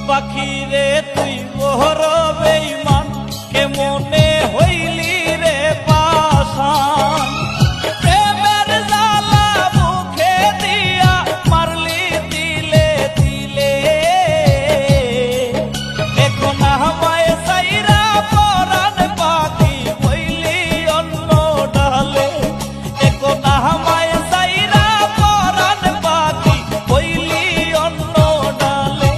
পাখিরে তুই বড় বেঈমান কেমনে হইলি রে পাষাণ প্রেমের জ্বালা মুখে দিয়া মারলি তিলে তিলে এখন আমায় সাইরা পরাণ পাখি হইলি অন্য ডালে এখন আমায় সাইরা পরাণ পাখি হইলি অন্য ডালে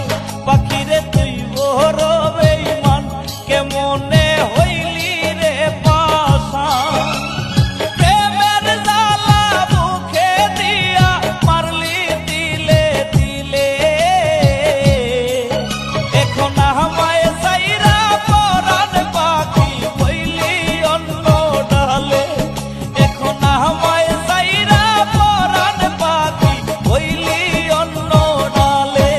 পাখিরে তুই বড় বেঈমান কেমনে হইলি রে পাষাণ প্রেমের জ্বালা মুখে দিয়া মারলি তিলে তিলে এখন আমায় সাইরা পরাণ পাখি হইলি অন্য ডালে এখন আমায় সাইরা পরাণ পাখি হইলি অন্য ডালে।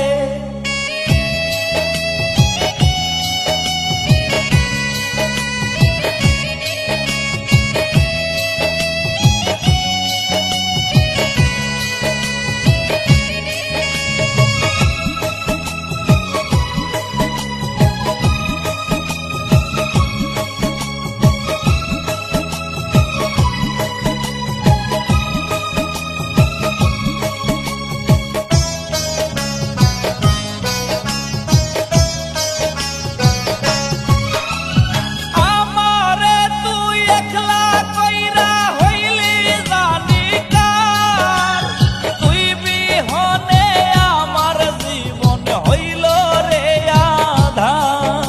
আমারে তুই একলা কইরা হইলি জানিকার তুই বিহনে আমার জীবন হইল রে আধার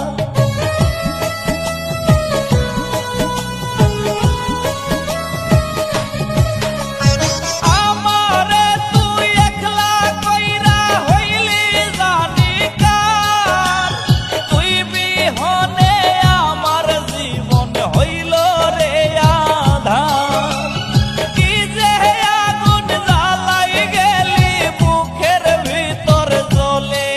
আমারে তুই একলা কইরা হইলি জানিকার তুই বিহনে আমার জীবন হইল রে আধার কি যে আগুন জ্বালাই গেলি বুকের ভিতর জ্বলে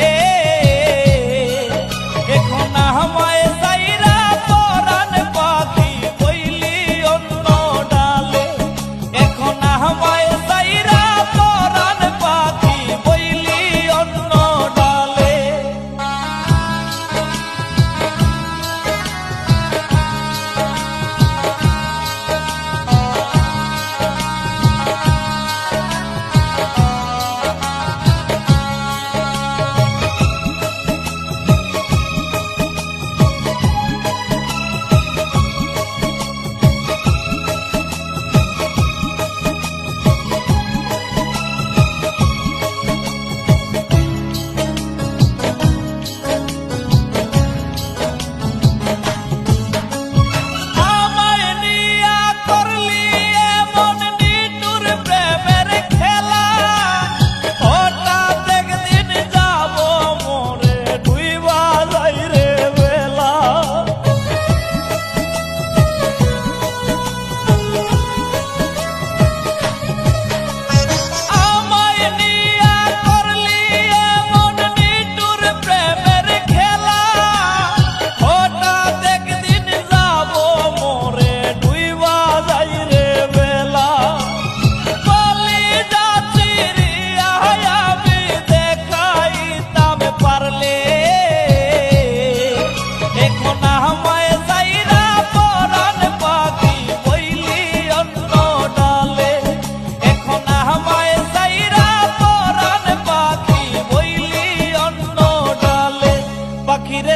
এখন আমায় সাইরা পরাণ পাখি হইলি অন্য ডালে এখন আমায় সাইরা পরাণ পাখি হইলি অন্য ডালে। আমায় নিয়া করলি এমন নিঠুর প্রেমের খেলা হঠাৎ একদিন যাব মোরে ডুইবা যাই রে বেলা আমায় নিয়া করলি এমন নিঠুর প্রেমের খেলা হঠাৎ একদিন যাব মোরে ডুইবা যাই রে বেলা বলি যাচ্ছি রিয়া আমি দেখাইতাম পারলে এখন আমায় সাইরা পরাণ পাখি হইলি অন্য ডালে এখন আমায় সাইরা পরাণ পাখি হইলি অন্য ডালে পাখিরে